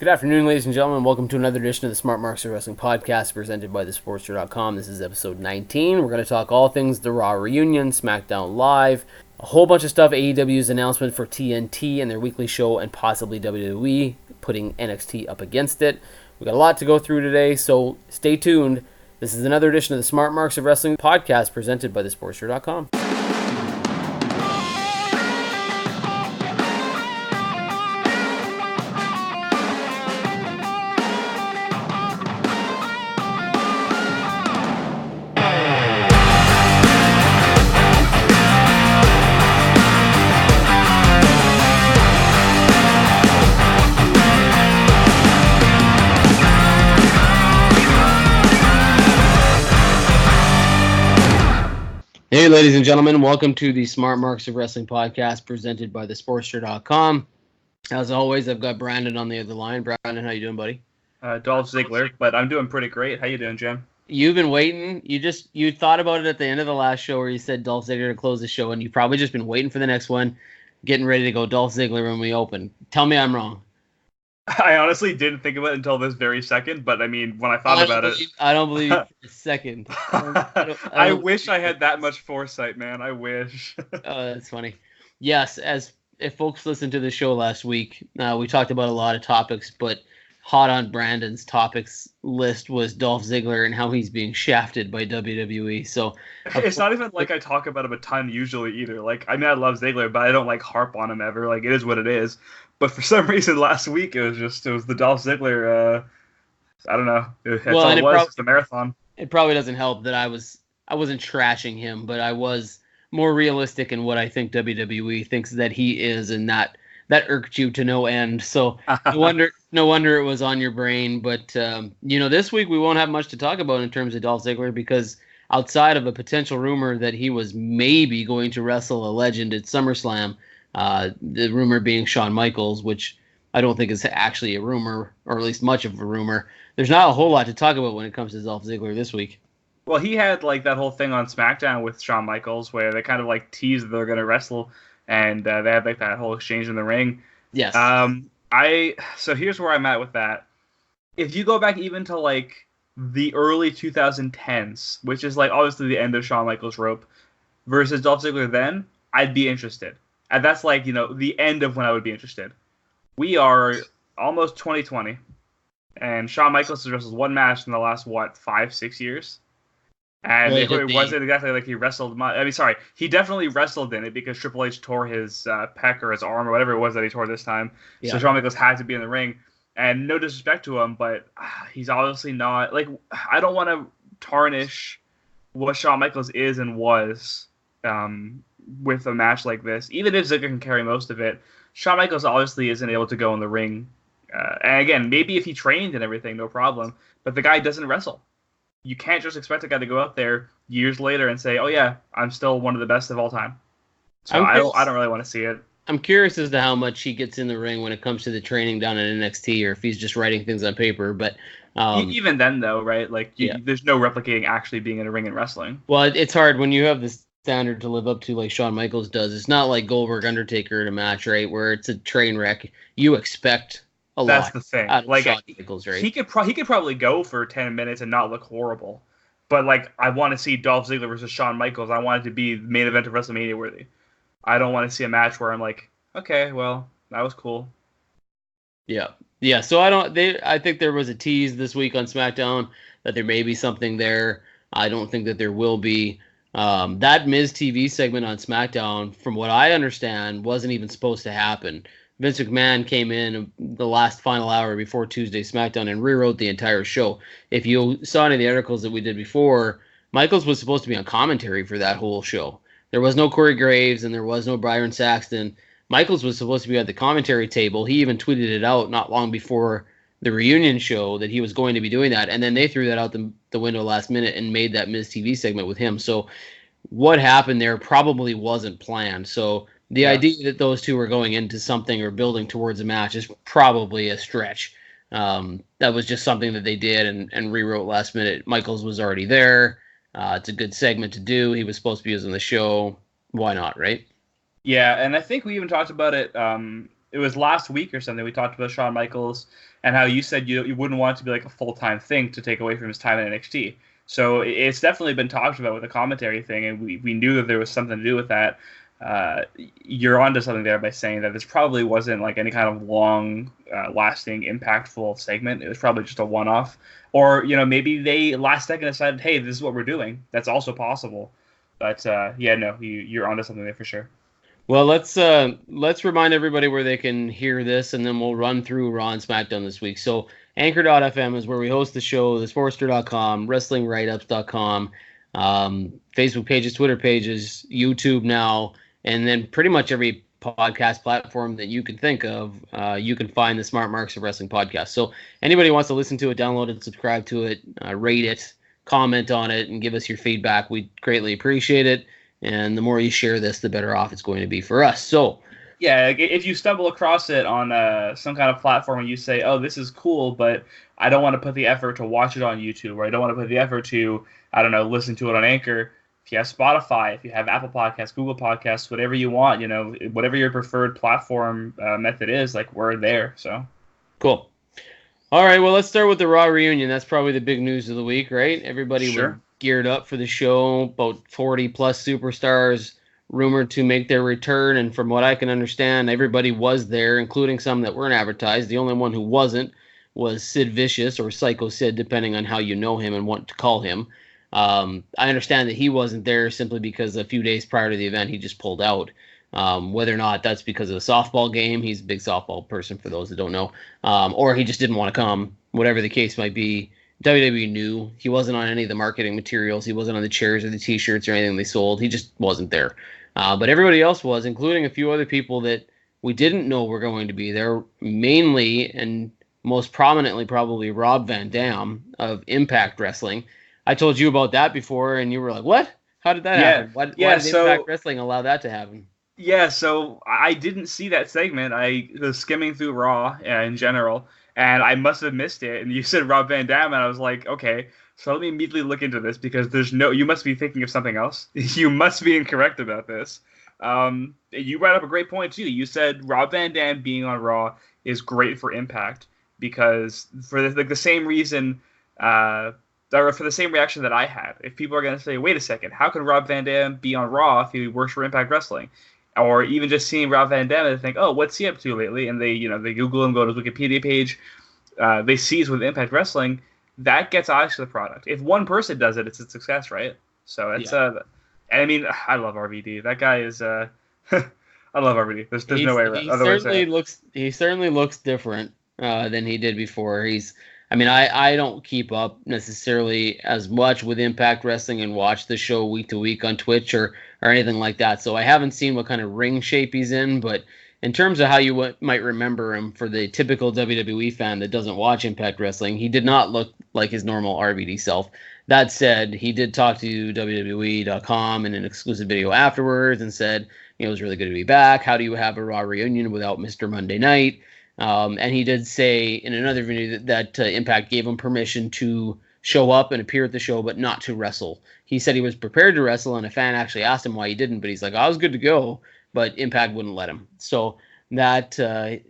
Good afternoon, ladies and gentlemen. Welcome to another edition of the Smart Marks of Wrestling podcast presented by thesportster.com. This is episode 19. We're going to talk all things the Raw Reunion, SmackDown Live, a whole bunch of stuff, AEW's announcement for TNT and their weekly show, and possibly WWE putting NXT up against it. We've got a lot to go through today, so stay tuned. This is another edition of the Smart Marks of Wrestling podcast presented by thesportster.com. Hey, ladies and gentlemen, welcome to the Smart Marks of Wrestling podcast presented by thesportster.com. As always, I've got Brandon on the other line. Brandon, how you doing, buddy? Dolph Ziggler, but I'm doing pretty great. How you doing, Jim? You've been waiting. You thought about it at the end of the last show where you said Dolph Ziggler to close the show, and you've probably just been waiting for the next one, getting ready to go Dolph Ziggler when we open. Tell me I'm wrong. I honestly didn't think of it until this very second, but I mean, when I thought about it... I don't believe you for a second. I wish I had that much foresight, man. I wish. Oh, that's funny. Yes, if folks listened to the show last week, we talked about a lot of topics, but hot on Brandon's topics list was Dolph Ziggler and how he's being shafted by WWE. So it's not even like I talk about him a ton usually either. Like, I mean, I love Ziggler, but I don't like harp on him ever. Like, it is what it is. But for some reason last week it was the Dolph Ziggler. I don't know. That's all it was. It's the marathon. It probably doesn't help that I wasn't trashing him, but I was more realistic in what I think WWE thinks that he is, and that irked you to no end. So no wonder it was on your brain. But this week we won't have much to talk about in terms of Dolph Ziggler, because outside of a potential rumor that he was maybe going to wrestle a legend at SummerSlam, the rumor being Shawn Michaels, which I don't think is actually a rumor, or at least much of a rumor. There's not a whole lot to talk about when it comes to Dolph Ziggler this week. Well, he had like that whole thing on SmackDown with Shawn Michaels where they kind of like teased that they're going to wrestle, and they had like that whole exchange in the ring. Yes. So here's where I'm at with that. If you go back even to like the early 2010s, which is like obviously the end of Shawn Michaels' rope, versus Dolph Ziggler then, I'd be interested. And that's like, the end of when I would be interested. We are almost 2020, and Shawn Michaels has wrestled one match in the last, 5-6 years? And it wasn't exactly like he wrestled much. I mean, sorry, he definitely wrestled in it because Triple H tore his pec or his arm or whatever it was that he tore this time. Yeah. So Shawn Michaels had to be in the ring. And no disrespect to him, but he's obviously not... Like, I don't want to tarnish what Shawn Michaels is and was with a match like this. Even if Ziggler can carry most of it, Shawn Michaels obviously isn't able to go in the ring. And again, maybe if he trained and everything, no problem. But the guy doesn't wrestle. You can't just expect a guy to go out there years later and say, "Oh yeah, I'm still one of the best of all time." So I don't really want to see it. I'm curious as to how much he gets in the ring when it comes to the training down at NXT, or if he's just writing things on paper. But even then, though, right? Like, there's no replicating actually being in a ring and wrestling. Well, it's hard when you have this standard to live up to like Shawn Michaels does. It's not like Goldberg Undertaker in a match, right, where it's a train wreck. You expect a lot. That's the thing. Like, Shawn Michaels, right? He could probably go for 10 minutes and not look horrible. But like, I want to see Dolph Ziggler versus Shawn Michaels. I want it to be the main event of WrestleMania worthy. I don't want to see a match where I'm like, okay, well, that was cool. Yeah. So I think there was a tease this week on SmackDown that there may be something there. I don't think that there will be. That Miz TV segment on SmackDown, from what I understand, wasn't even supposed to happen. Vince McMahon came in the last final hour before Tuesday SmackDown and rewrote the entire show. If you saw any of the articles that we did before, Michaels was supposed to be on commentary for that whole show. There was no Corey Graves and there was no Byron Saxton. Michaels was supposed to be at the commentary table. He even tweeted it out not long before the reunion show that he was going to be doing that, and then they threw that out the window last minute and made that Miz TV segment with him. So what happened there probably wasn't planned. So the idea that those two were going into something or building towards a match is probably a stretch. That was just something that they did and rewrote last minute. Michaels was already there. It's a good segment to do. He was supposed to be using the show. Why not, right? Yeah, and I think we even talked about it it was last week or something. We talked about Shawn Michaels and how you said you wouldn't want it to be like a full-time thing to take away from his time in NXT. So it's definitely been talked about with the commentary thing, and we knew that there was something to do with that. You're onto something there by saying that this probably wasn't like any kind of long, lasting, impactful segment. It was probably just a one-off, or maybe they last second decided, hey, this is what we're doing. That's also possible. But yeah, no, you're onto something there for sure. Well, let's remind everybody where they can hear this, and then we'll run through Raw and SmackDown this week. So Anchor.fm is where we host the show, thesportster.com, wrestlingwriteups.com, Facebook pages, Twitter pages, YouTube now, and then pretty much every podcast platform that you can think of, you can find the Smart Marks of Wrestling podcast. So anybody who wants to listen to it, download it, subscribe to it, rate it, comment on it, and give us your feedback. We'd greatly appreciate it. And the more you share this, the better off it's going to be for us. So, yeah, if you stumble across it on some kind of platform and you say, oh, this is cool, but I don't want to put the effort to watch it on YouTube, or I don't want to put the effort to, I don't know, listen to it on Anchor. If you have Spotify, if you have Apple Podcasts, Google Podcasts, whatever you want, whatever your preferred platform method is, like, we're there. So cool. All right, well, let's start with the Raw Reunion. That's probably the big news of the week, right? Everybody was geared up for the show. About 40-plus superstars rumored to make their return, and from what I can understand, everybody was there, including some that weren't advertised. The only one who wasn't was Sid Vicious, or Psycho Sid, depending on how you know him and want to call him. I understand that he wasn't there simply because a few days prior to the event, he just pulled out. Whether or not that's because of the softball game, he's a big softball person for those that don't know, or he just didn't want to come, whatever the case might be. WWE knew he wasn't on any of the marketing materials. He wasn't on the chairs or the t-shirts or anything they sold. He just wasn't there. But everybody else was, including a few other people that we didn't know were going to be there, mainly and most prominently probably Rob Van Dam of Impact Wrestling. I told you about that before, and you were like, what? How did that happen? Why did Impact Wrestling allow that to happen? Yeah, so I didn't see that segment. I was skimming through Raw in general, and I must have missed it. And you said Rob Van Dam, and I was like, okay, so let me immediately look into this, because you must be thinking of something else. You must be incorrect about this. You brought up a great point, too. You said Rob Van Dam being on Raw is great for Impact, because for the same reason, or for the same reaction that I had. If people are going to say, wait a second, how can Rob Van Dam be on Raw if he works for Impact Wrestling? Or even just seeing Rob Van Dam and they think, oh, what's he up to lately? And they Google him, go to his Wikipedia page. They see he's with Impact Wrestling. That gets eyes to the product. If one person does it, it's a success, right? So it's and I mean, I love RVD. That guy is I love RVD. There's no way. He certainly looks different than he did before. I don't keep up necessarily as much with Impact Wrestling and watch the show week to week on Twitch or anything like that. So I haven't seen what kind of ring shape he's in, but in terms of how you might remember him for the typical WWE fan that doesn't watch Impact Wrestling, he did not look like his normal RVD self. That said, he did talk to WWE.com in an exclusive video afterwards and said, it was really good to be back. How do you have a Raw reunion without Mr. Monday Night? And he did say in another video that Impact gave him permission to show up and appear at the show, but not to wrestle. He said he was prepared to wrestle, and a fan actually asked him why he didn't, but he's like, I was good to go, but Impact wouldn't let him. So that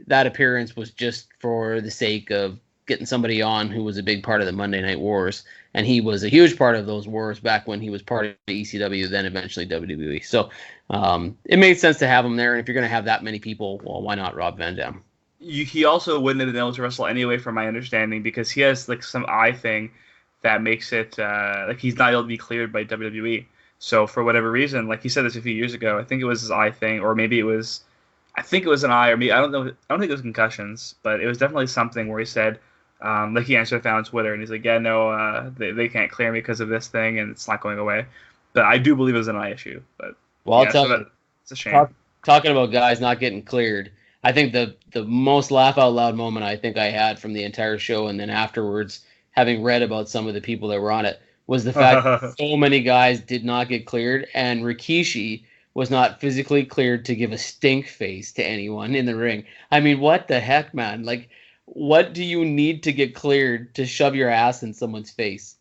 appearance was just for the sake of getting somebody on who was a big part of the Monday Night Wars, and he was a huge part of those wars back when he was part of the ECW, then eventually WWE. So it made sense to have him there, and if you're going to have that many people, well, why not Rob Van Dam? He also wouldn't have been able to wrestle anyway, from my understanding, because he has like some eye thing that makes it like he's not able to be cleared by WWE. So for whatever reason, like he said this a few years ago, I think it was his eye thing, or maybe it was an eye, or maybe I don't know. I don't think it was concussions, but it was definitely something where he said, like he answered that on Twitter, and he's like, yeah, no, they can't clear me because of this thing, and it's not going away. But I do believe it was an eye issue. But well, I'll tell you, it's a shame. Talking about guys not getting cleared, I think the most laugh out loud moment I think I had from the entire show, and then afterwards, having read about some of the people that were on it, was the fact that so many guys did not get cleared, and Rikishi was not physically cleared to give a stink face to anyone in the ring. I mean, what the heck, man? Like, what do you need to get cleared to shove your ass in someone's face?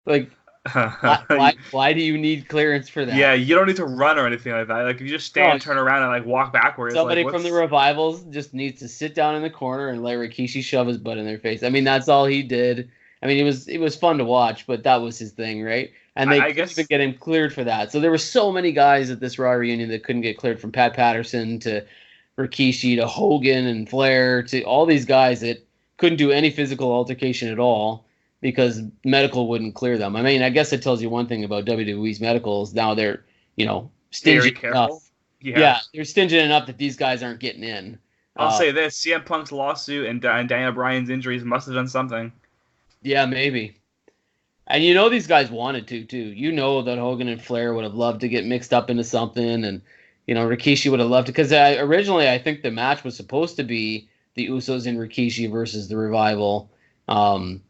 Like, Why do you need clearance for Yeah, that? you don't need to run or anything like that. Like if you just No, stand, turn around, and like walk backwards, like somebody from the what's revivals just needs to sit down in the corner and let Rikishi shove his butt in their face. I mean, that's all he did. I mean, it was fun to watch, but that was his thing, right? And they I couldn't even guess get him cleared for that. So there were so many guys at this Raw reunion that couldn't get cleared, from Pat Patterson to Rikishi to Hogan and Flair to all these guys that couldn't do any physical altercation at all because medical wouldn't clear them. I mean, I guess it tells you one thing about WWE's medicals. Now they're, very stingy enough. careful. Yeah. Yeah, they're stingent enough that these guys aren't getting in. I'll Uh, say this: CM Punk's lawsuit and Daniel Bryan's injuries must have done something. yeah, maybe. And these guys wanted to too. You know that Hogan and Flair would have loved to get mixed up into something, and Rikishi would have loved to, because originally I think the match was supposed to be the Usos and Rikishi versus the Revival, and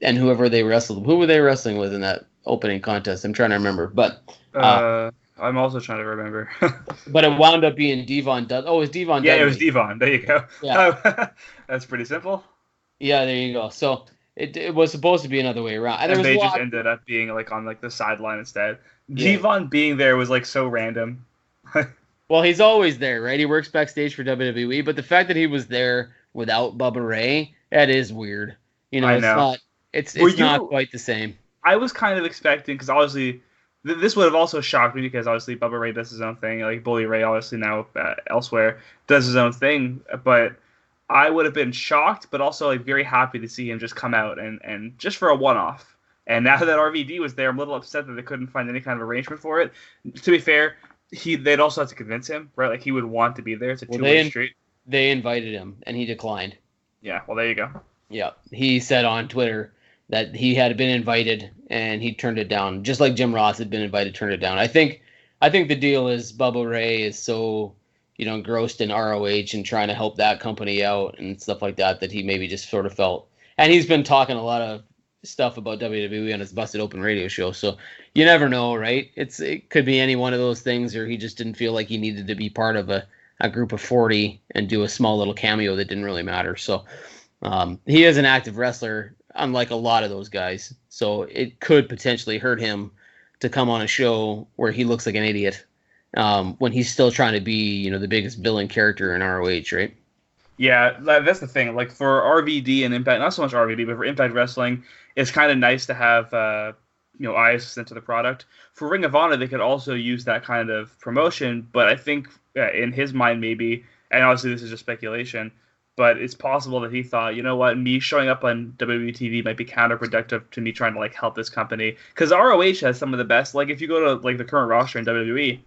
whoever they wrestled. Who were they wrestling with in that opening contest? I'm trying to remember, but I'm also trying to remember. it wound up being Devon Dudley. Oh, it was Devon Yeah, it Dudley. was Devon. There you go. Yeah. Oh, that's pretty simple. Yeah, there you go. So it was supposed to be another way around, and there And was a they just lot. ended up being like on like the sideline instead. Yeah. Devon being there was like so random. Well, he's always there, right? He works backstage for WWE, but the fact that he was there without Bubba Ray, that is weird. I It's know. not. It's Were not you? quite the same. I was kind of expecting because obviously this would have also shocked me because obviously Bubba Ray does his own thing. Like Bully Ray, obviously now elsewhere does his own thing, but I would have been shocked, but also like very happy to see him just come out and just for a one-off. And now that RVD was there, I'm a little upset that they couldn't find any kind of arrangement for it. To be fair, they'd also have to convince him, right? Like he would want to be there. It's a two-way street. They invited him, and he declined. Yeah, well there you go. Yeah, he said on Twitter that he had been invited and he turned it down, just like Jim Ross had been invited, turned it down. I think the deal is Bubba Ray is so engrossed in ROH and trying to help that company out and stuff like that he maybe just sort of felt. And he's been talking a lot of stuff about WWE on his Busted Open radio show, so you never know, right? It could be any one of those things, or he just didn't feel like he needed to be part of a group of 40 and do a small little cameo that didn't really matter. So he is an active wrestler, unlike a lot of those guys. So it could potentially hurt him to come on a show where he looks like an idiot when he's still trying to be, the biggest villain character in ROH, right? Yeah, that's the thing. Like for RVD and Impact, not so much RVD, but for Impact Wrestling, it's kind of nice to have eyes sent to the product. For Ring of Honor, they could also use that kind of promotion, but I think in his mind maybe, and obviously this is just speculation, but it's possible that he thought, you know what, me showing up on WWE TV might be counterproductive to me trying to like help this company, because ROH has some of the best. Like if you go to like the current roster in WWE,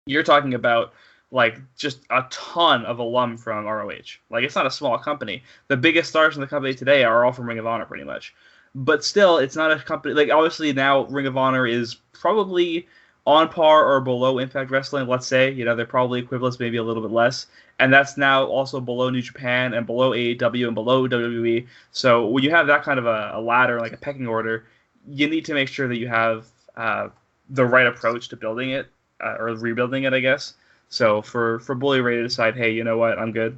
you're talking about like just a ton of alum from ROH. Like it's not a small company. The biggest stars in the company today are all from Ring of Honor, pretty much. But still, it's not a company like obviously now Ring of Honor is probably on par or below Impact Wrestling. Let's say they're probably equivalents, maybe a little bit less, and that's now also below New Japan and below AEW and below WWE. So when you have that kind of a ladder, like a pecking order, you need to make sure that you have the right approach to building it or rebuilding it, I guess. So for Bully Ray to decide, hey, you know what, I'm good.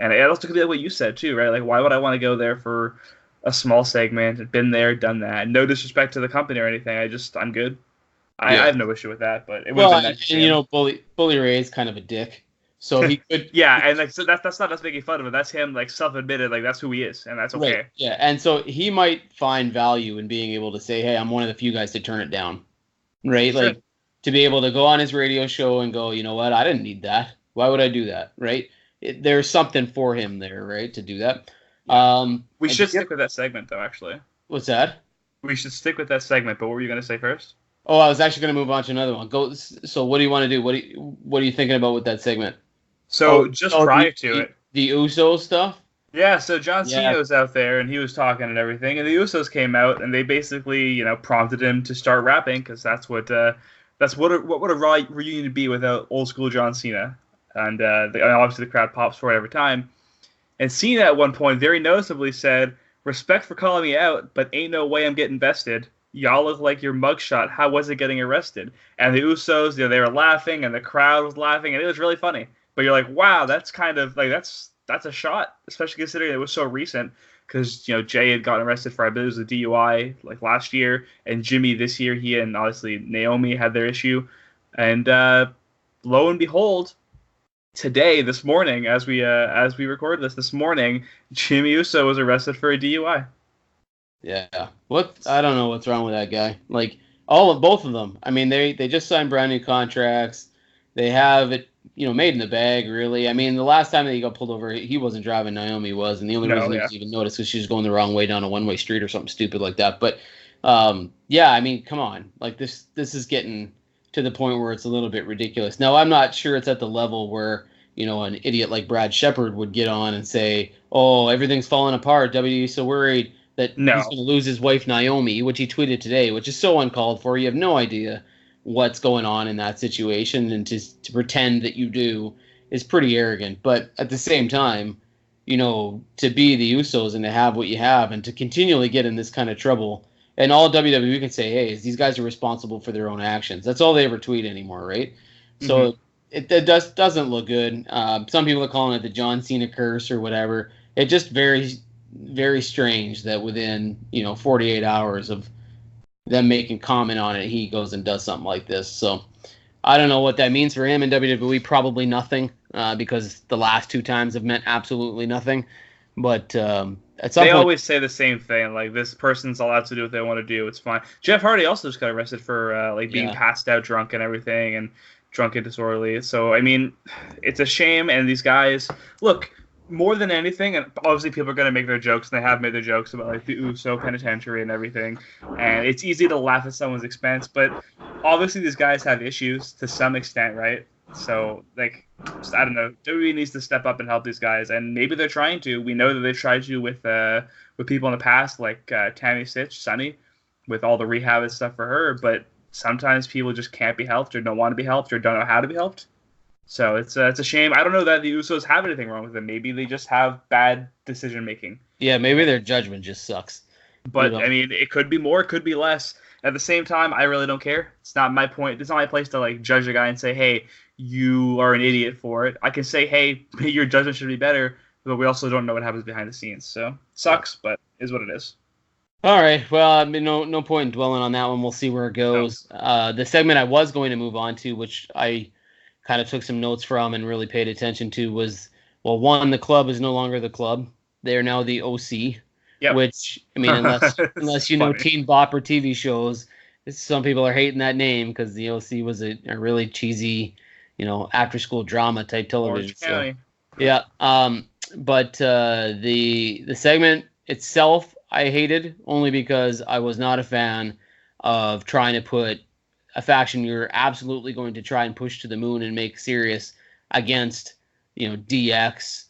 And it also could be like what you said too, right? Like, why would I want to go there for a small segment? I've been there, done that. No disrespect to the company or anything. I'm good. I have no issue with that, but it would have been nice. And Bully Ray is kind of a dick, so he could. Yeah, and like so that's not us making fun of him. That's him like self-admitted, like that's who he is, and that's okay. Right. Yeah, and so he might find value in being able to say, "Hey, I'm one of the few guys to turn it down," right? Sure. Like to be able to go on his radio show and go, you know what, I didn't need that. Why would I do that, right? There's something for him there, right, to do that. We should stick with that segment, though. Actually, what's that? We should stick with that segment. But what were you going to say first? Oh, I was actually going to move on to another one. Go. So, what do you want to do? What are you thinking about with that segment? So, prior to it, the Usos stuff. Yeah. So John Cena was out there and he was talking and everything, and the Usos came out and they basically, prompted him to start rapping because that's what what would a Raw reunion be without old school John Cena? And obviously the crowd pops for it every time. And Cena at one point very noticeably said, "Respect for calling me out, but ain't no way I'm getting vested. Y'all look like your mugshot. How was it getting arrested?" And the Usos, they were laughing, and the crowd was laughing, and it was really funny. But you're like, wow, that's kind of like that's a shot, especially considering it was so recent. because Jay had gotten arrested for, I believe it was a DUI like last year, and Jimmy this year, he and obviously Naomi had their issue, and lo and behold, today, this morning, as we record this morning, Jimmy Uso was arrested for a DUI. Yeah. I don't know what's wrong with that guy. Like both of them. I mean, they just signed brand new contracts. They have it, made in the bag, really. I mean, the last time that he got pulled over, he wasn't driving, Naomi was, and the only reason he was even noticed was she was going the wrong way down a one-way street or something stupid like that. But yeah, I mean, come on. Like this is getting to the point where it's a little bit ridiculous. Now, I'm not sure it's at the level where an idiot like Brad Shepard would get on and say, "Oh, everything's falling apart. WWE's so worried that he's going to lose his wife Naomi," which he tweeted today, which is so uncalled for. You have no idea what's going on in that situation, and to pretend that you do is pretty arrogant. But at the same time, to be the Usos and to have what you have and to continually get in this kind of trouble, and all WWE can say, hey, is these guys are responsible for their own actions. That's all they ever tweet anymore, right? Mm-hmm. So it doesn't look good. Some people are calling it the John Cena curse or whatever. It just very, very strange that within 48 hours of them making comment on it, he goes and does something like this. So I don't know what that means for him in WWE. Probably nothing, because the last two times have meant absolutely nothing. But at some point, always say the same thing. Like, this person's allowed to do what they want to do. It's fine. Jeff Hardy also just got arrested for being passed out drunk and everything, and drunk and disorderly. So I mean, it's a shame. And these guys, look, more than anything, and obviously people are going to make their jokes, and they have made their jokes about like the Uso penitentiary and everything, and it's easy to laugh at someone's expense, but obviously these guys have issues to some extent, right? So like, I don't know, WWE needs to step up and help these guys, and maybe they're trying to. We know that they've tried to with people in the past, like Tammy Stitch, Sunny, with all the rehab and stuff for her, but sometimes people just can't be helped, or don't want to be helped, or don't know how to be helped. So it's a shame. I don't know that the Usos have anything wrong with them. Maybe they just have bad decision making. Yeah, maybe their judgment just sucks. But I mean, it could be more, it could be less. At the same time, I really don't care. It's not my point. It's not my place to like judge a guy and say, "Hey, you are an idiot for it." I can say, "Hey, your judgment should be better," but we also don't know what happens behind the scenes. So sucks, but is what it is. All right. Well, I mean, no point in dwelling on that one. We'll see where it goes. No. The segment I was going to move on to, which I kind of took some notes from and really paid attention to, was, well, one, the club is no longer the club. They are now the OC, which, I mean, unless you know Teen Bopper TV shows, some people are hating that name because the OC was a really cheesy, after-school drama type television. So, yeah. But the segment itself, I hated, only because I was not a fan of trying to put a faction you're absolutely going to try and push to the moon and make serious against, DX,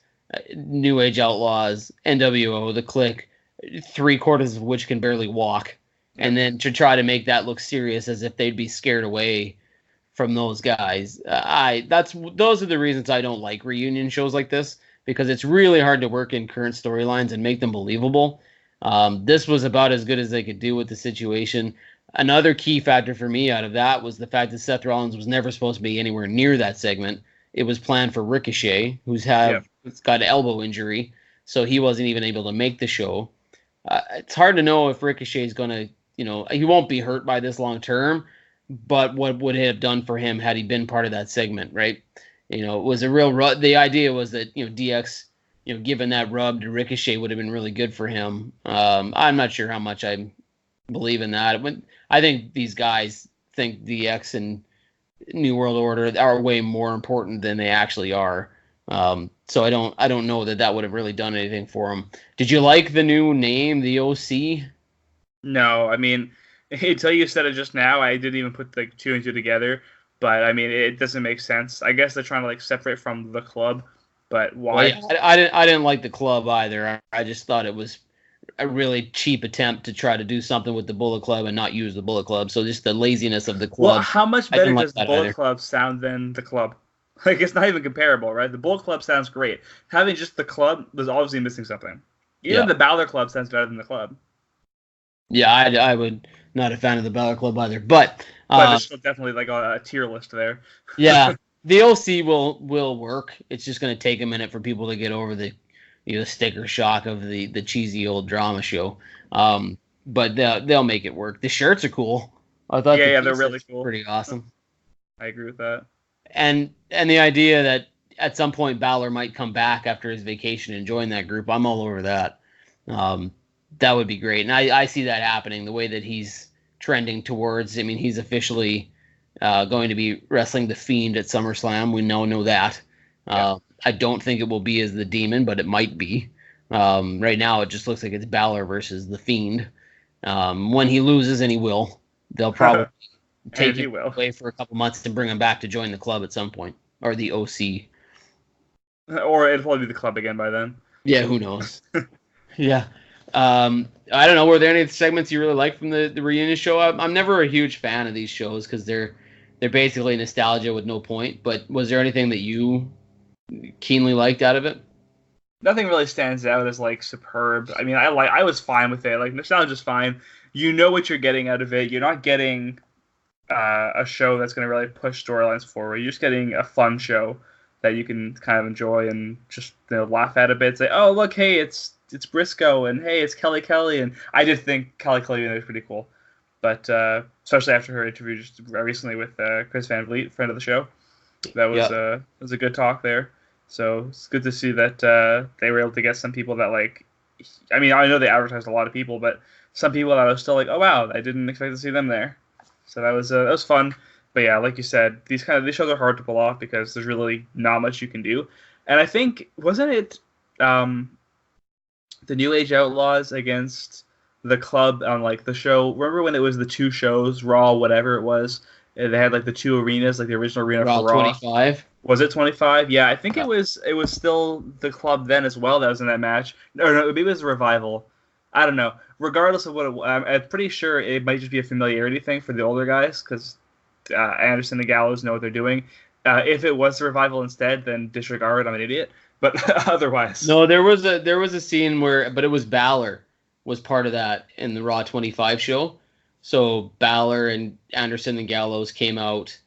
New Age Outlaws, NWO, the Clique, 3/4 of which can barely walk, and then to try to make that look serious as if they'd be scared away from those guys. Those are the reasons I don't like reunion shows like this, because it's really hard to work in current storylines and make them believable. This was about as good as they could do with the situation. Another key factor for me out of that was the fact that Seth Rollins was never supposed to be anywhere near that segment. It was planned for Ricochet, who's got an elbow injury, so he wasn't even able to make the show. It's hard to know if Ricochet is going to, he won't be hurt by this long term, but what would it have done for him had he been part of that segment, right? It was a real the idea was that, DX, given that rub to Ricochet would have been really good for him. I'm not sure how much I believe in that. I think these guys think DX and New World Order are way more important than they actually are. So I don't know that would have really done anything for them. Did you like the new name, the OC? No, I mean, until you said it just now, I didn't even put like two and two together. But I mean, it doesn't make sense. I guess they're trying to like separate from the club. But why? Well, yeah, I didn't like the club either. I just thought it was a really cheap attempt to try to do something with the Bullet Club and not use the Bullet Club. So just the laziness of the club. Well, how much better does the Bullet Club sound than the club? Like, it's not even comparable, right? The Bullet Club sounds great. Having just the club was obviously missing something. Even the Balor Club sounds better than the club. Yeah, I would not a fan of the Balor Club either. But there's definitely like a tier list there. Yeah. The OC will work. It's just going to take a minute for people to get over the the sticker shock of the cheesy old drama show. But they'll make it work. The shirts are cool. I thought Yeah, the yeah, they're really t-shirts were cool. pretty awesome. I agree with that. And the idea that at some point Balor might come back after his vacation and join that group, I'm all over that. Um, that would be great, and I see that happening. The way that he's trending towards, I mean, he's officially going to be wrestling the Fiend at SummerSlam. We know that. I don't think it will be as the Demon, but it might be. Right now, it just looks like it's Balor versus the Fiend. When he loses, and he will, they'll probably take he him will. away for a couple months and bring him back to join the club at some point, or the OC. Or it'll probably be the club again by then. Yeah, who knows? Yeah. I don't know. Were there any segments you really liked from the reunion show? I'm never a huge fan of these shows because they're basically nostalgia with no point. But was there anything that you keenly liked out of it? Nothing really stands out as like superb. I mean, I was fine with it. Like nostalgia's fine. You know what you're getting out of it. You're not getting a show that's going to really push storylines forward. You're just getting a fun show that you can kind of enjoy and just laugh at a bit. Say, oh look, hey, it's Briscoe, and hey, it's Kelly, and I did think Kelly was pretty cool. But especially after her interview just recently with Chris Van Vliet, friend of the show, that was a good talk there. So it's good to see that they were able to get some people that like. I mean, I know they advertised a lot of people, but some people that I was still like, oh wow, I didn't expect to see them there. So that was fun. But yeah, like you said, these shows are hard to pull off because there's really not much you can do. And I think wasn't it the New Age Outlaws against the club on like the show? Remember when it was the two shows, Raw, whatever it was? And they had like the two arenas, like the original arena Raw for Raw. 25. Was it 25? Yeah, I think it was still the club then as well that was in that match. No, maybe it was a Revival. I don't know. Regardless of what I'm pretty sure it might just be a familiarity thing for the older guys because Anderson and Gallows know what they're doing. If it was the Revival instead, then disregard. I'm an idiot. But otherwise, No, there was a scene but it was Balor was part of that in the Raw 25 show. So Balor and Anderson and Gallows came out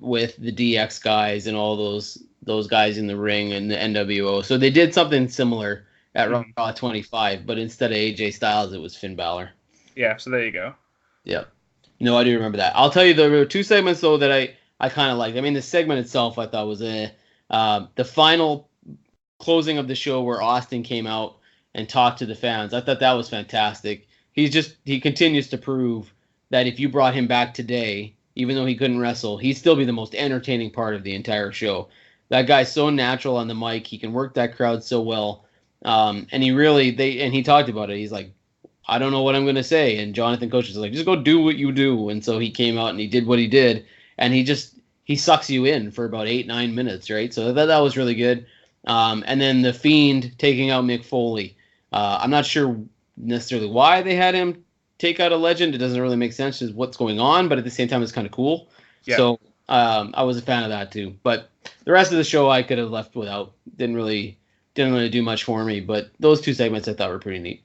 with the DX guys and all those guys in the ring and the NWO. So they did something similar at Raw 25, but instead of AJ Styles, it was Finn Balor. Yeah, so there you go. Yeah. No, I do remember that. I'll tell you, there were two segments, though, that I kind of liked. I mean, the segment itself I thought was the final closing of the show where Austin came out and talked to the fans. I thought that was fantastic. He continues to prove that if you brought him back today, even though he couldn't wrestle, he'd still be the most entertaining part of the entire show. That guy's so natural on the mic. He can work that crowd so well. And he talked about it. He's like, I don't know what I'm going to say. And Jonathan Coach was like, just go do what you do. And so he came out and he did what he did. And he sucks you in for about 8-9 minutes, right? So that was really good. And then the Fiend taking out Mick Foley. I'm not sure necessarily why they had him take out a legend. It doesn't really make sense as what's going on, but at the same time, it's kind of cool. Yeah. So I was a fan of that too. But the rest of the show I could have left without. Didn't really do much for me. But those two segments I thought were pretty neat.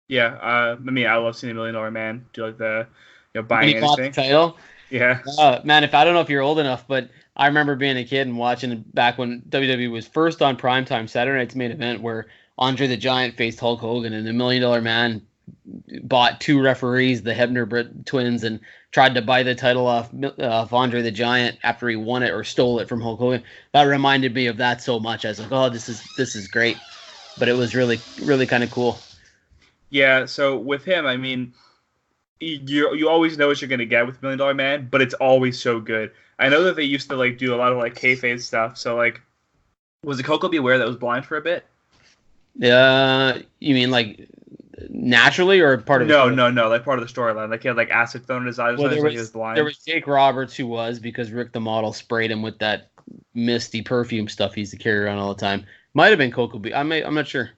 Yeah, I mean, I love seeing $1 Million Man do like the buying when he anything. The title. Yeah. Man, if I don't know if you're old enough, but I remember being a kid and watching back when WWE was first on primetime Saturday Night's Main Event, where Andre the Giant faced Hulk Hogan, and the $1 Million Man bought two referees, the Hebner twins, and tried to buy the title off Andre the Giant after he won it or stole it from Hulk Hogan. That reminded me of that so much. I was like, oh, this is great, but it was really, really kind of cool. Yeah, so with him, I mean, you always know what you're gonna get with $1 Million Man, but it's always so good. I know that they used to like do a lot of like kayfabe stuff. So like, was it Coco Beware that was blind for a bit? You mean like naturally or part of no, like part of the storyline. Like he had like acid thrown in his eyes, so he was blind. There was Jake Roberts who was, because Rick the Model sprayed him with that misty perfume stuff he used to carry around all the time. Might have been Coco Beware. I'm not sure.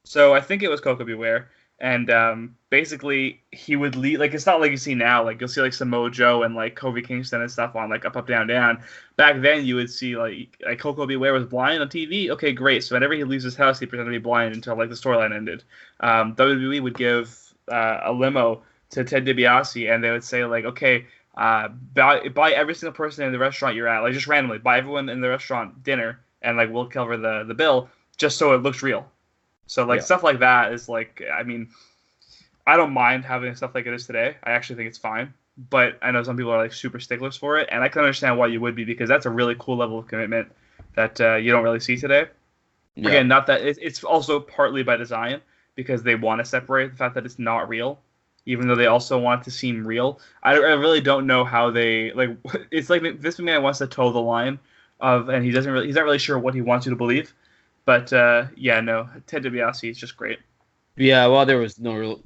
So I think it was Coco Beware. And basically, he would lead, like, it's not like you see now, like, you'll see, like, Samoa Joe and, like, Kofi Kingston and stuff on, like, up, down, down. Back then, you would see, like Coco Beware was blind on TV. Okay, great. So whenever he leaves his house, he pretended to be blind until, like, the storyline ended. WWE would give a limo to Ted DiBiase, and they would say, like, okay, buy every single person in the restaurant you're at, like, just randomly, buy everyone in the restaurant dinner, and, like, we'll cover the bill. just so it looks real. So like stuff like that is like, I mean, I don't mind having stuff like it is today. I actually think it's fine. But I know some people are like super sticklers for it, and I can understand why you would be, because that's a really cool level of commitment that you don't really see today. Yeah. Again, not that it's also partly by design, because they want to separate the fact that it's not real, even though they also want it to seem real. I really don't know how they like. It's like this man wants to toe the line of, and he's not really sure what he wants you to believe. But yeah, no, Ted DiBiase is just great. Yeah, well, there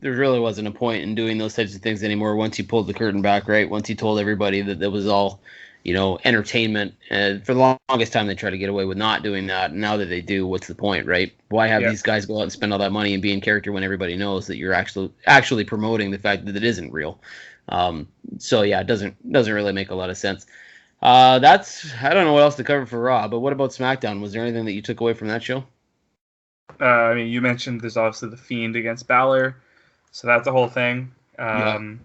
really wasn't a point in doing those types of things anymore once you pulled the curtain back, right? Once you told everybody that it was all, entertainment. And for the longest time, they tried to get away with not doing that. And now that they do, what's the point, right? Why have these guys go out and spend all that money and be in character when everybody knows that you're actually promoting the fact that it isn't real? So yeah, it doesn't really make a lot of sense. I don't know what else to cover for Raw, but what about SmackDown? Was there anything that you took away from that show? I mean, you mentioned there's obviously the Fiend against Balor, so that's the whole thing. What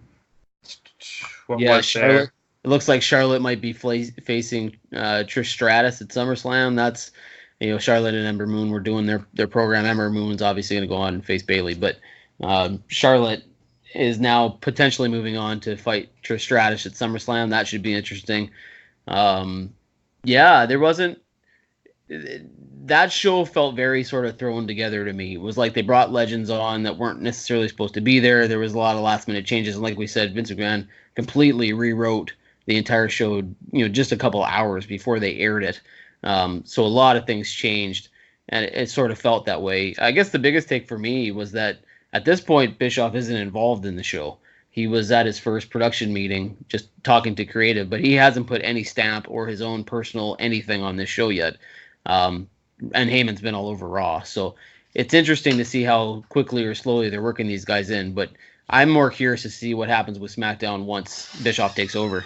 was Charlotte. there? It looks like Charlotte might be facing Trish Stratus at SummerSlam. That's, Charlotte and Ember Moon were doing their program. Ember Moon's obviously going to go on and face Bayley, but Charlotte is now potentially moving on to fight Trish Stratus at SummerSlam. That should be interesting. There wasn't. That show felt very sort of thrown together to me. It was like they brought legends on that weren't necessarily supposed to be there. There was a lot of last minute changes, and like we said, Vince McMahon completely rewrote the entire show, just a couple hours before they aired it. So a lot of things changed, and it sort of felt that way. I guess the biggest take for me was that at this point, Bischoff isn't involved in the show. He was at his first production meeting, just talking to creative, but he hasn't put any stamp or his own personal anything on this show yet. And Heyman's been all over Raw, so it's interesting to see how quickly or slowly they're working these guys in. But I'm more curious to see what happens with SmackDown once Bischoff takes over.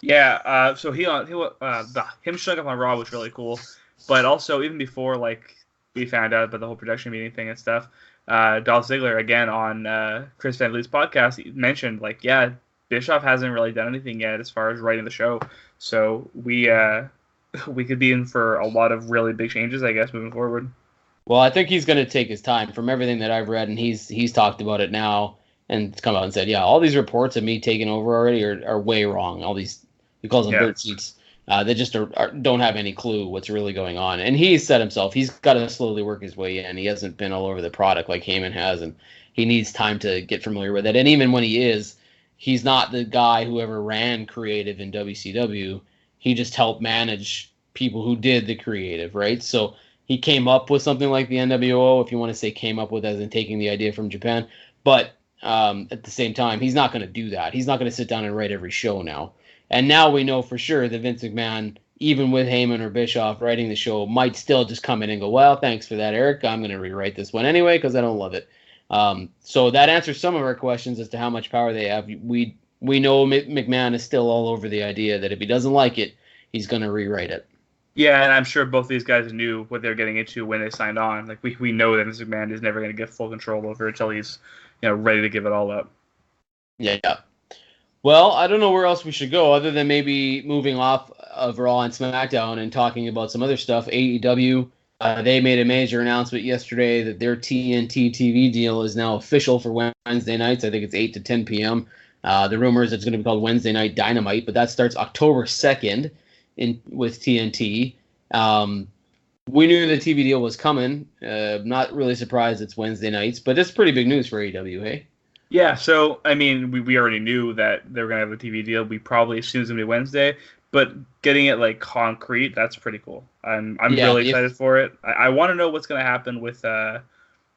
Yeah, so him showing up on Raw was really cool, but also even before like we found out about the whole production meeting thing and stuff, Dolph Ziggler again on Chris Van Vliet's podcast mentioned like, yeah, Bischoff hasn't really done anything yet as far as writing the show, so we could be in for a lot of really big changes, I guess, moving forward. Well, I think he's going to take his time from everything that I've read, and he's talked about it now and come out and said, yeah, all these reports of me taking over already are way wrong. All these, he calls them dirt sheets. They just don't have any clue what's really going on. And he said himself, he's got to slowly work his way in. He hasn't been all over the product like Heyman has, and he needs time to get familiar with it. And even when he is, he's not the guy who ever ran creative in WCW. He just helped manage people who did the creative, right? So he came up with something like the NWO, if you want to say came up with as in taking the idea from Japan. But at the same time, he's not going to do that. He's not going to sit down and write every show now. And now we know for sure that Vince McMahon, even with Heyman or Bischoff writing the show, might still just come in and go, well, thanks for that, Eric. I'm going to rewrite this one anyway because I don't love it. So that answers some of our questions as to how much power they have. We know McMahon is still all over the idea that if he doesn't like it, he's going to rewrite it. Yeah, and I'm sure both these guys knew what they were getting into when they signed on. Like we know that Vince McMahon is never going to get full control over it until he's ready to give it all up. Yeah. Well, I don't know where else we should go other than maybe moving off of Raw and SmackDown and talking about some other stuff. AEW, they made a major announcement yesterday that their TNT TV deal is now official for Wednesday nights. I think it's 8 to 10 p.m. The rumor is it's going to be called Wednesday Night Dynamite, but that starts October 2nd with TNT. We knew the TV deal was coming. Not really surprised it's Wednesday nights, but it's pretty big news for AEW, hey? Yeah, so, I mean, we already knew that they were going to have a TV deal. We probably assumed it was going to be Wednesday, but getting it, like, concrete, that's pretty cool. I'm really excited for it. I want to know what's going to happen with the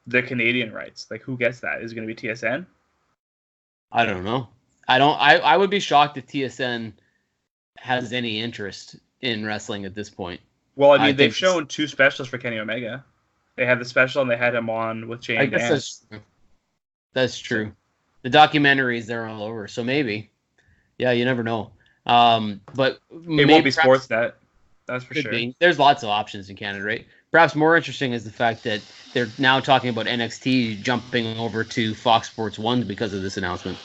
Canadian rights. Like, who gets that? Is it going to be TSN? I don't know. I would be shocked if TSN has any interest in wrestling at this point. Well, I mean, they've shown 2 specials for Kenny Omega. They had the special, and they had him on with Shane. I guess that's true. The documentaries, they're all over, so maybe. Yeah, you never know. But it won't be Sportsnet. That's for sure. There's lots of options in Canada, right? Perhaps more interesting is the fact that they're now talking about NXT jumping over to Fox Sports 1 because of this announcement.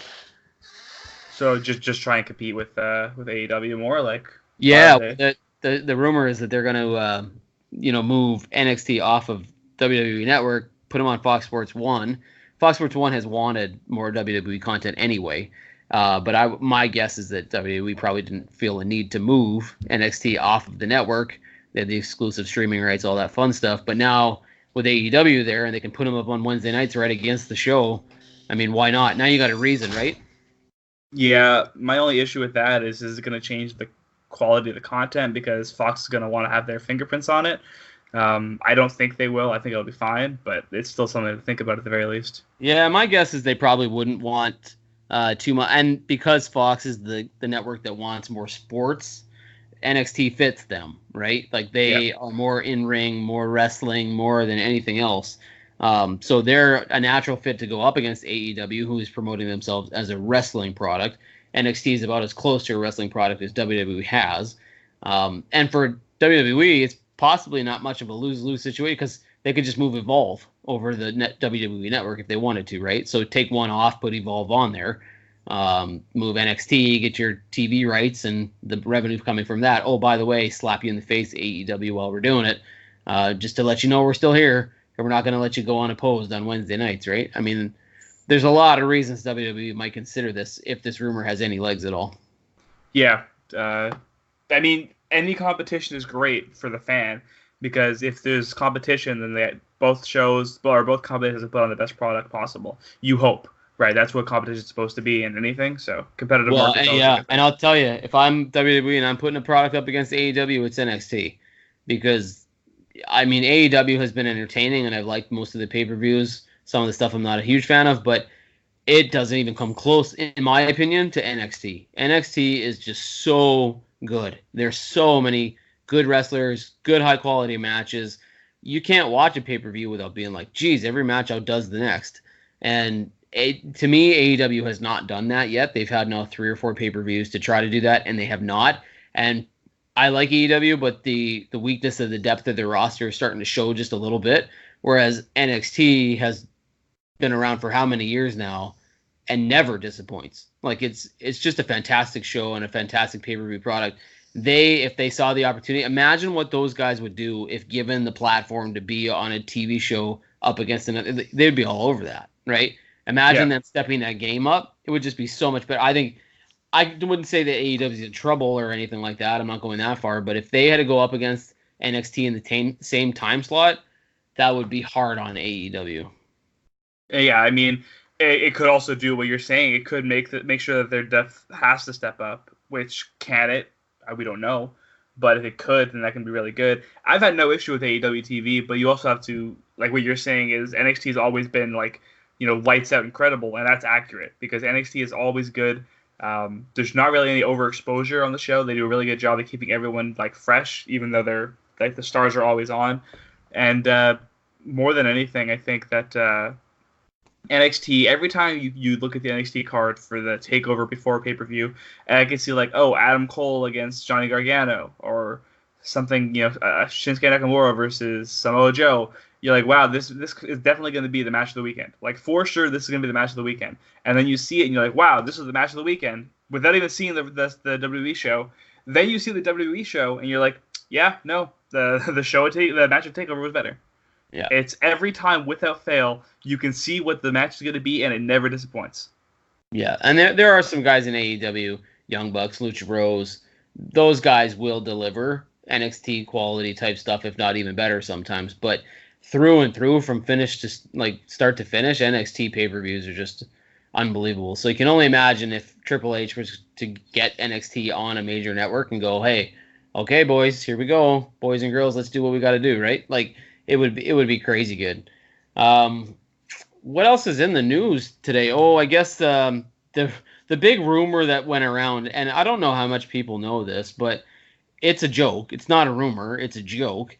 So just try and compete with AEW more, like. Yeah, the rumor is that they're going to move NXT off of WWE Network, put them on Fox Sports 1. Fox Sports 1 has wanted more WWE content anyway. But my guess is that WWE probably didn't feel a need to move NXT off of the network. They had the exclusive streaming rights, all that fun stuff. But now with AEW there, and they can put them up on Wednesday nights right against the show, I mean, why not? Now you got a reason, right? Yeah, my only issue with that is it going to change the quality of the content because Fox is going to want to have their fingerprints on it. I don't think they will. I think it'll be fine, but it's still something to think about at the very least. Yeah, my guess is they probably wouldn't want too much. And because Fox is the network that wants more sports, NXT fits them, right? Like they are more in-ring, more wrestling, more than anything else. So they're a natural fit to go up against AEW, who is promoting themselves as a wrestling product. NXT is about as close to a wrestling product as WWE has. And for WWE, it's possibly not much of a lose-lose situation because they could just move Evolve over the WWE Network if they wanted to, right? So take one off, put Evolve on there. Move NXT, get your TV rights and the revenue coming from that. Oh, by the way, slap you in the face, AEW, while we're doing it, just to let you know we're still here, and we're not going to let you go unopposed on Wednesday nights, right? I mean, there's a lot of reasons WWE might consider this if this rumor has any legs at all. Yeah. I mean, any competition is great for the fan because if there's competition, then both companies have put on the best product possible. You hope. Right, that's what competition is supposed to be in anything. So competitive markets. Yeah, and I'll tell you, if I'm WWE and I'm putting a product up against AEW, it's NXT, because I mean AEW has been entertaining and I've liked most of the pay-per-views. Some of the stuff I'm not a huge fan of, but it doesn't even come close, in my opinion, to NXT. NXT is just so good. There's so many good wrestlers, good high quality matches. You can't watch a pay-per-view without being like, geez, every match outdoes the next. And to me, AEW has not done that yet. They've had now 3 or 4 pay-per-views to try to do that, and they have not. And I like AEW, but the weakness of the depth of their roster is starting to show just a little bit, whereas NXT has been around for how many years now and never disappoints. Like it's just a fantastic show and a fantastic pay-per-view product. If they saw the opportunity, imagine what those guys would do if given the platform to be on a TV show up against another. They'd be all over that, right? Imagine them stepping that game up. It would just be so much better. I think I wouldn't say that AEW is in trouble or anything like that. I'm not going that far. But if they had to go up against NXT in the same time slot, that would be hard on AEW. Yeah, I mean, it could also do what you're saying. It could make sure that their depth has to step up, which can it? We don't know. But if it could, then that can be really good. I've had no issue with AEW TV, but you also have to, like what you're saying is NXT has always been like, lights out incredible, and that's accurate because NXT is always good. There's not really any overexposure on the show. They do a really good job of keeping everyone like fresh, even though they're like the stars are always on. And more than anything, I think that NXT, every time you look at the NXT card for the takeover before pay-per-view, I can see like, oh, Adam Cole against Johnny Gargano or something, Shinsuke Nakamura versus Samoa Joe. You're like, wow, this is definitely going to be the match of the weekend. Like, for sure, this is going to be the match of the weekend. And then you see it, and you're like, wow, this is the match of the weekend, without even seeing the WWE show. Then you see the WWE show, and you're like, yeah, no, the match of Takeover was better. Yeah, it's every time without fail, you can see what the match is going to be, and it never disappoints. Yeah, and there are some guys in AEW, Young Bucks, Lucha Bros. Those guys will deliver NXT quality type stuff, if not even better sometimes, but through and through from finish to like start to finish, NXT pay-per-views are just unbelievable. So you can only imagine if Triple H was to get NXT on a major network and go, hey, okay, boys, here we go, boys and girls, let's do what we got to do, right? Like it would be crazy good. What else is in the news today? Oh, I guess the big rumor that went around, and I don't know how much people know this, but it's a joke. It's not a rumor. It's a joke.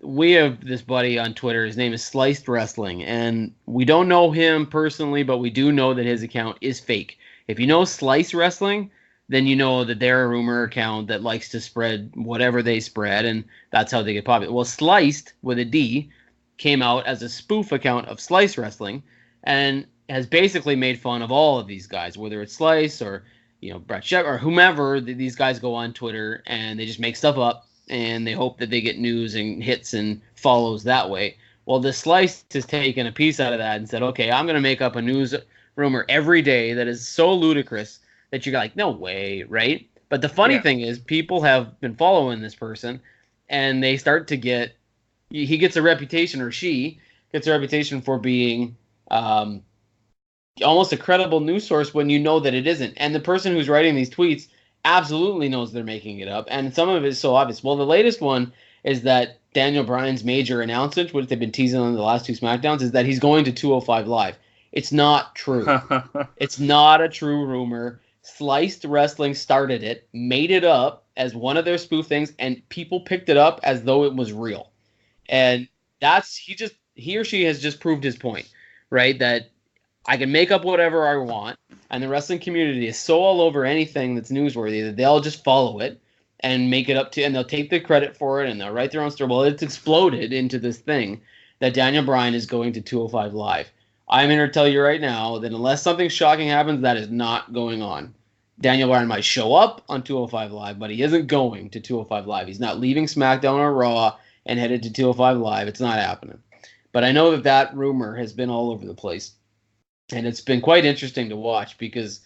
We have this buddy on Twitter. His name is Sliced Wrestling, and we don't know him personally, but we do know that his account is fake. If you know Slice Wrestling, then you know that they're a rumor account that likes to spread whatever they spread, and that's how they get popular. Well, Sliced, with a D, came out as a spoof account of Slice Wrestling, and has basically made fun of all of these guys, whether it's Slice or Brett Shep or whomever. These guys go on Twitter, and they just make stuff up, and they hope that they get news and hits and follows that way. Well, the Slice has taken a piece out of that and said, okay, I'm going to make up a news rumor every day that is so ludicrous that you're like, no way, right? But the funny thing is, people have been following this person, and they start to get, he gets a reputation, or she gets a reputation for being almost a credible news source when you know that it isn't. And the person who's writing these tweets absolutely knows they're making it up, and some of it is so obvious. Well, the latest one is that Daniel Bryan's major announcement, which they've been teasing on the last two SmackDowns, is that he's going to 205 Live. It's not true. It's not a true rumor. Sliced Wrestling started it, made it up as one of their spoof things, and people picked it up as though it was real. And that's he or she has just proved his point, right? That I can make up whatever I want, and the wrestling community is so all over anything that's newsworthy that they'll just follow it and make it up to, and they'll take the credit for it, and they'll write their own story. Well, it's exploded into this thing that Daniel Bryan is going to 205 Live. I'm here to tell you right now that unless something shocking happens, that is not going on. Daniel Bryan might show up on 205 Live, but he isn't going to 205 Live. He's not leaving SmackDown or Raw and headed to 205 Live. It's not happening. But I know that rumor has been all over the place. And it's been quite interesting to watch, because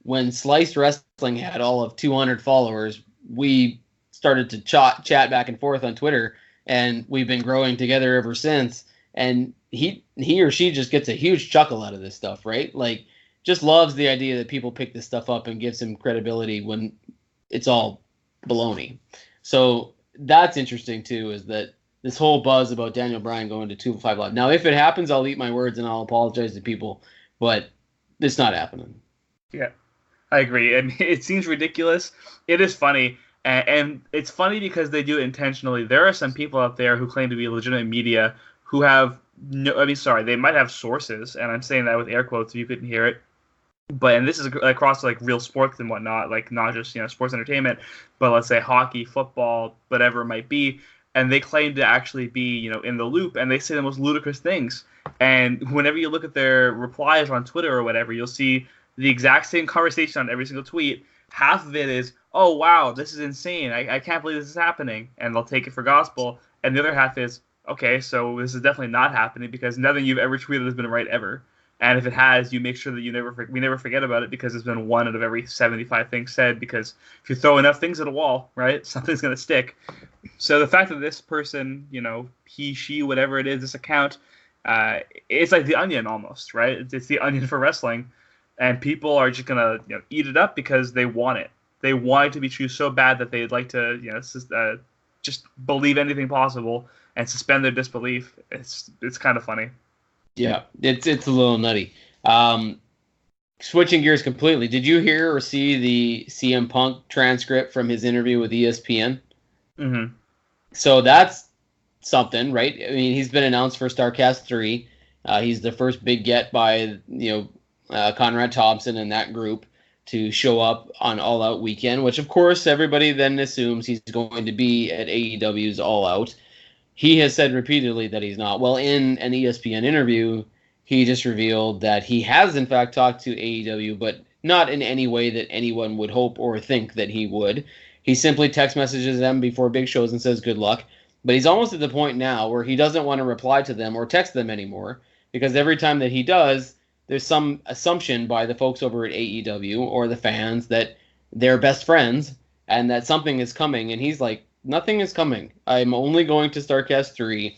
when Sliced Wrestling had all of 200 followers, we started to chat back and forth on Twitter, and we've been growing together ever since. And he or she just gets a huge chuckle out of this stuff, right? Like, just loves the idea that people pick this stuff up and gives him credibility when it's all baloney. So that's interesting too, is that this whole buzz about Daniel Bryan going to 205 Live. Now, if it happens, I'll eat my words and I'll apologize to people, but it's not happening. Yeah, I agree. I mean, it seems ridiculous. It is funny. And it's funny because they do it intentionally. There are some people out there who claim to be legitimate media who have they might have sources, and I'm saying that with air quotes if you couldn't hear it. And this is across like real sports and whatnot, like not just sports entertainment, but let's say hockey, football, whatever it might be, and they claim to actually be in the loop, and they say the most ludicrous things. And whenever you look at their replies on Twitter or whatever, you'll see the exact same conversation on every single tweet. Half of it is, "Oh wow, this is insane! I can't believe this is happening," and they'll take it for gospel. And the other half is, "Okay, so this is definitely not happening because nothing you've ever tweeted has been right ever." And if it has, you make sure that we never forget about it, because it's been one out of every 75 things said. Because if you throw enough things at a wall, right, something's going to stick. So the fact that this person, he, she, whatever it is, this account, it's like the Onion almost, right? It's the Onion for wrestling, and people are just going to eat it up because they want it. They want it to be true so bad that they'd like to just believe anything possible and suspend their disbelief. It's kind of funny. Yeah, it's a little nutty. Switching gears completely, did you hear or see the CM Punk transcript from his interview with ESPN? Mm-hmm. So that's something, right? I mean, he's been announced for StarCast 3. He's the first big get by Conrad Thompson and that group to show up on All Out weekend, which of course everybody then assumes he's going to be at AEW's All Out. He has said repeatedly that he's not. Well, in an ESPN interview, he just revealed that he has, in fact, talked to AEW, but not in any way that anyone would hope or think that he would. He simply text messages them before big shows and says good luck. But he's almost at the point now where he doesn't want to reply to them or text them anymore, because every time that he does, there's some assumption by the folks over at AEW or the fans that they're best friends and that something is coming. And he's like, nothing is coming. I'm only going to StarCast 3.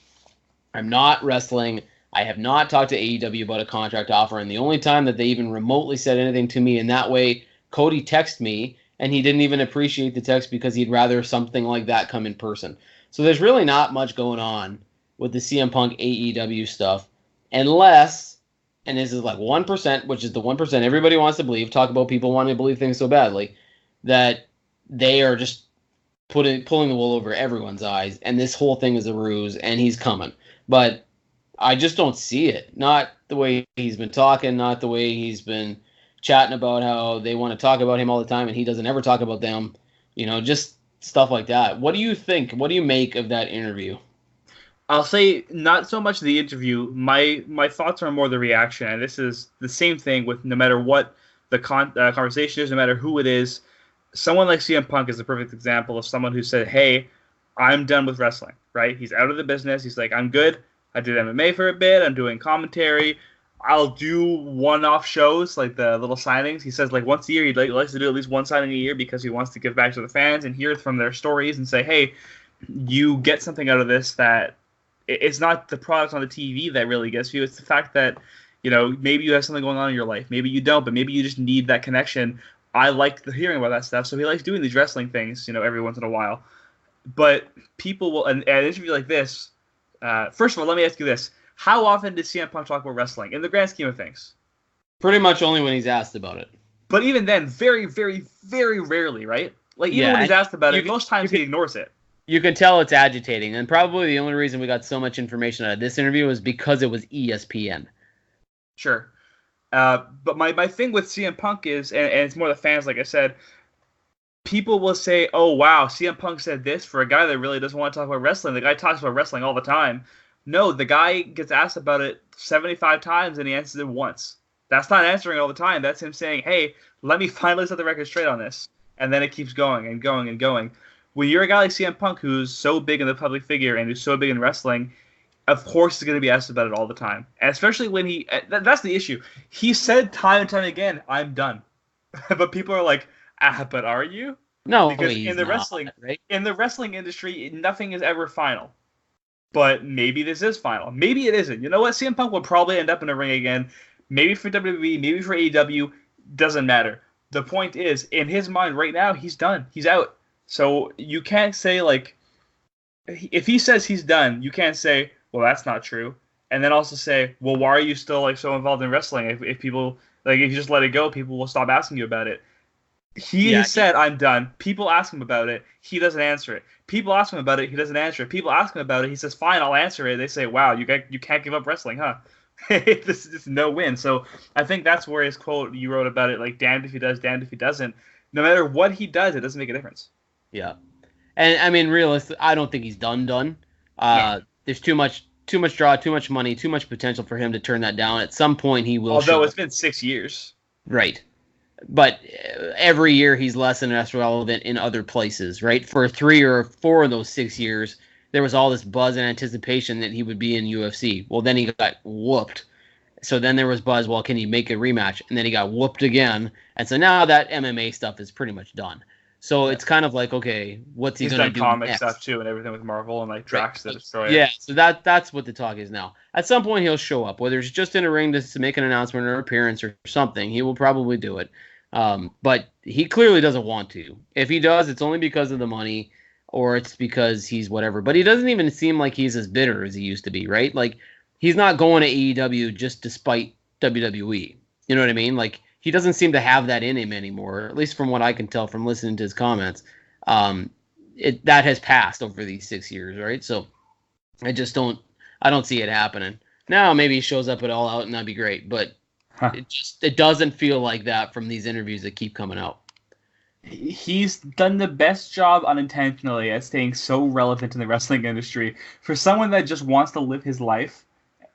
I'm not wrestling. I have not talked to AEW about a contract offer. And the only time that they even remotely said anything to me in that way, Cody texted me, and he didn't even appreciate the text because he'd rather something like that come in person. So there's really not much going on with the CM Punk AEW stuff, unless, and this is like 1%, which is the 1% everybody wants to believe, talk about people wanting to believe things so badly, that they are just pulling the wool over everyone's eyes, and this whole thing is a ruse, and he's coming. But I just don't see it. Not the way he's been talking, not the way he's been chatting about how they want to talk about him all the time, and he doesn't ever talk about them. Just stuff like that. What do you think? What do you make of that interview? I'll say not so much the interview. My thoughts are more the reaction, and this is the same thing with no matter what the conversation is, no matter who it is. Someone like CM Punk is a perfect example of someone who said, hey, I'm done with wrestling, right? He's out of the business. He's like, I'm good. I did MMA for a bit. I'm doing commentary. I'll do one-off shows, like the little signings. He says like once a year he likes to do at least one signing a year because he wants to give back to the fans and hear from their stories and say, hey, you get something out of this that it's not the product on the TV that really gets you. It's the fact that, maybe you have something going on in your life. Maybe you don't, but maybe you just need that connection. I like hearing about that stuff. So he likes doing these wrestling things, every once in a while. But people will, and an interview like this, first of all, let me ask you this. How often does CM Punk talk about wrestling in the grand scheme of things? Pretty much only when he's asked about it. But even then, very, very, very rarely, right? Like, even when he's asked about it, most times he ignores it. You can tell it's agitating, and probably the only reason we got so much information out of this interview was because it was ESPN. Sure. But my thing with CM Punk is, and it's more the fans, like I said, people will say, oh, wow, CM Punk said this for a guy that really doesn't want to talk about wrestling. The guy talks about wrestling all the time. No, the guy gets asked about it 75 times and he answers it once. That's not answering all the time. That's him saying, hey, let me finally set the record straight on this. And then it keeps going and going and going. When you're a guy like CM Punk who's so big in the public figure and who's so big in wrestling, of course he's going to be asked about it all the time. And especially when that's the issue. He said time and time again, I'm done. But people are like, but are you? No, because in the wrestling industry, nothing is ever final. But maybe this is final. Maybe it isn't. You know what? CM Punk will probably end up in a ring again. Maybe for WWE, maybe for AEW. Doesn't matter. The point is, in his mind right now, he's done. He's out. So you can't say, like, if he says he's done, you can't say, well, that's not true. And then also say, well, why are you still, like, so involved in wrestling? If people, like, if you just let it go, people will stop asking you about it. He said, I'm done. People ask him about it. He doesn't answer it. People ask him about it. He doesn't answer it. People ask him about it. He says, fine, I'll answer it. They say, wow, you can't give up wrestling, huh? This is no win. So I think that's where his quote you wrote about it, like, damned if he does, damned if he doesn't. No matter what he does, it doesn't make a difference. Yeah. And, I mean, realistically, I don't think he's done. There's too much draw, too much money, too much potential for him to turn that down. At some point, he will. Although it's been 6 years. Right. But every year he's less and less relevant in other places, right? For 3 or 4 of those 6 years, there was all this buzz and anticipation that he would be in UFC. Well, then he got whooped. So then there was buzz, well, can he make a rematch? And then he got whooped again. And so now that MMA stuff is pretty much done. So it's kind of like, okay, what's he going to do next? He's done comic stuff too and everything with Marvel and like Drax the Destroyer. Yeah, so that's what the talk is now. At some point he'll show up, whether it's just in a ring to make an announcement or appearance or something. He will probably do it. But he clearly doesn't want to. If he does, it's only because of the money or it's because he's whatever. But he doesn't even seem like he's as bitter as he used to be, right? Like, he's not going to AEW just despite WWE. You know what I mean? Like, he doesn't seem to have that in him anymore, at least from what I can tell from listening to his comments. That has passed over these 6 years, right? So I don't see it happening. Now maybe he shows up at All Out and that'd be great, but it doesn't feel like that from these interviews that keep coming out. He's done the best job unintentionally at staying so relevant in the wrestling industry. For someone that just wants to live his life,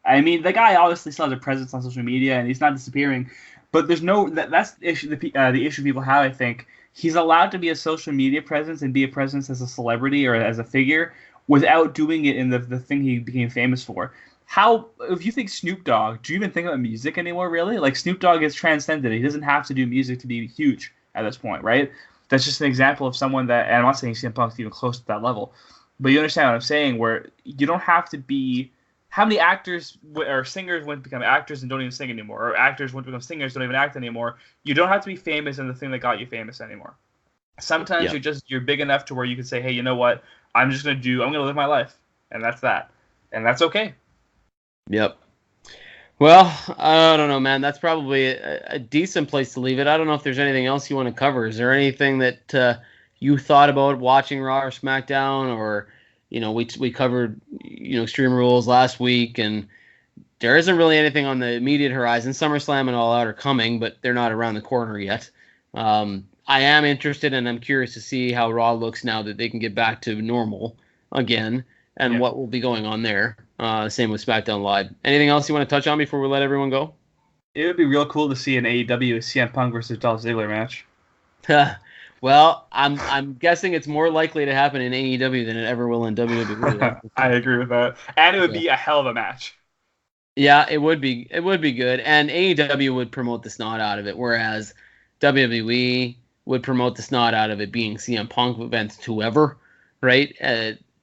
I mean, the guy obviously still has a presence on social media and he's not disappearing, but there's that's the issue. The issue people have, I think, he's allowed to be a social media presence and be a presence as a celebrity or as a figure without doing it in the thing he became famous for. If you think Snoop Dogg, do you even think about music anymore, really? Like, Snoop Dogg is transcended. He doesn't have to do music to be huge at this point, right? That's just an example of someone that, and I'm not saying CM Punk's even close to that level, but you understand what I'm saying, where you don't have to be. How many actors or singers wouldn't become actors and don't even sing anymore, or actors wouldn't become singers, don't even act anymore? You don't have to be famous in the thing that got you famous anymore. Sometimes you're big enough to where you can say, hey, you know what? I'm gonna live my life, and that's that, and that's okay. Yep. Well, I don't know, man. That's probably a decent place to leave it. I don't know if there's anything else you want to cover. Is there anything that you thought about watching Raw or SmackDown, or we covered Extreme Rules last week, and there isn't really anything on the immediate horizon. SummerSlam and All Out are coming, but they're not around the corner yet. I am interested, and I'm curious to see how Raw looks now that they can get back to normal again, and what will be going on there. Same with SmackDown Live. Anything else you want to touch on before we let everyone go? It would be real cool to see an AEW CM Punk versus Dolph Ziggler match. Well, I'm guessing it's more likely to happen in AEW than it ever will in WWE. That's for I sure. agree with that, and it would Yeah. be a hell of a match. Yeah, it would be. It would be good, and AEW would promote the snot out of it, whereas WWE would promote the snot out of it being CM Punk against whoever, right?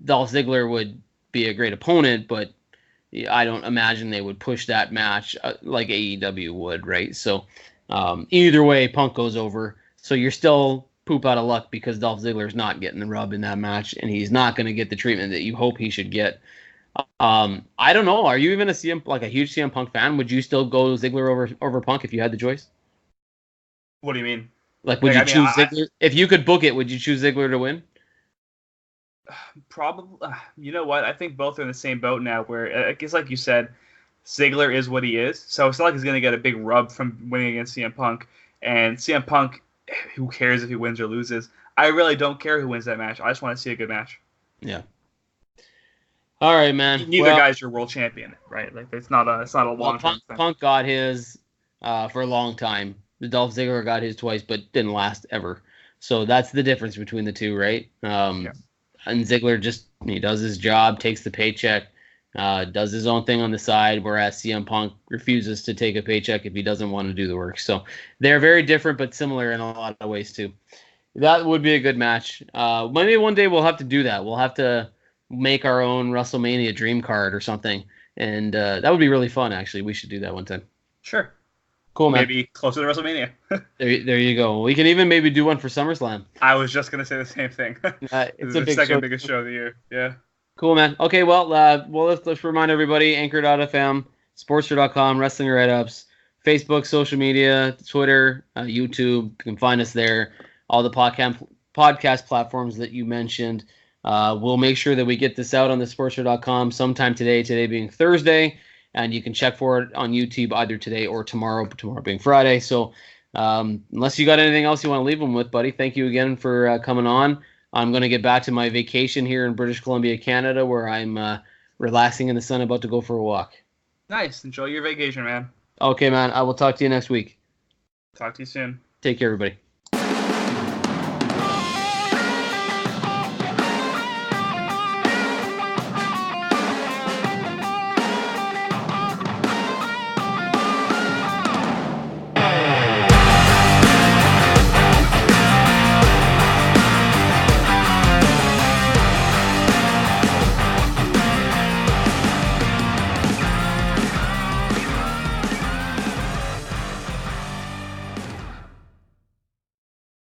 Dolph Ziggler would be a great opponent, but I don't imagine they would push that match like AEW would, right? So either way, Punk goes over. So you're still poop out of luck because Dolph Ziggler's not getting the rub in that match, and he's not going to get the treatment that you hope he should get. I don't know. Are you even a huge CM Punk fan? Would you still go Ziggler over Punk if you had the choice? What do you mean? Like, would Like, you I mean, choose Ziggler if you could book it? Would you choose Ziggler to win? probably. You know what? I think both are in the same boat now. Where I guess, like you said, Ziggler is what he is. So it's not like he's gonna get a big rub from winning against CM Punk. And CM Punk, who cares if he wins or loses? I really don't care who wins that match. I just want to see a good match. Yeah. All right, man. Neither Well, guy's your world champion, right? Like it's not a long term thing. Punk got his for a long time. The Dolph Ziggler got his twice, but didn't last ever. So that's the difference between the two, right? Yeah. And Ziggler he does his job, takes the paycheck, does his own thing on the side, whereas CM Punk refuses to take a paycheck if he doesn't want to do the work. So they're very different, but similar in a lot of ways too. That would be a good match. Maybe one day we'll have to do that. We'll have to make our own WrestleMania dream card or something, and that would be really fun. Actually, we should do that one time. Sure. Cool, man. Maybe closer to WrestleMania. There you go. We can even maybe do one for SummerSlam. I was just gonna say the same thing. It's The a big second show. biggest show of the year. Yeah. Cool, man. Okay, well, let's remind everybody: Anchor.fm, Sportster.com, Wrestling Write-Ups, Facebook, social media, Twitter, YouTube. You can find us there. All the podcast platforms that you mentioned. We'll make sure that we get this out on the Sportster.com sometime today being Thursday, and you can check for it on YouTube either today or tomorrow being Friday. So unless you got anything else you want to leave them with, buddy, thank you again for coming on. I'm going to get back to my vacation here in British Columbia, Canada, where I'm relaxing in the sun, about to go for a walk. Nice. Enjoy your vacation, man. Okay, man. I will talk to you next week. Talk to you soon. Take care, everybody.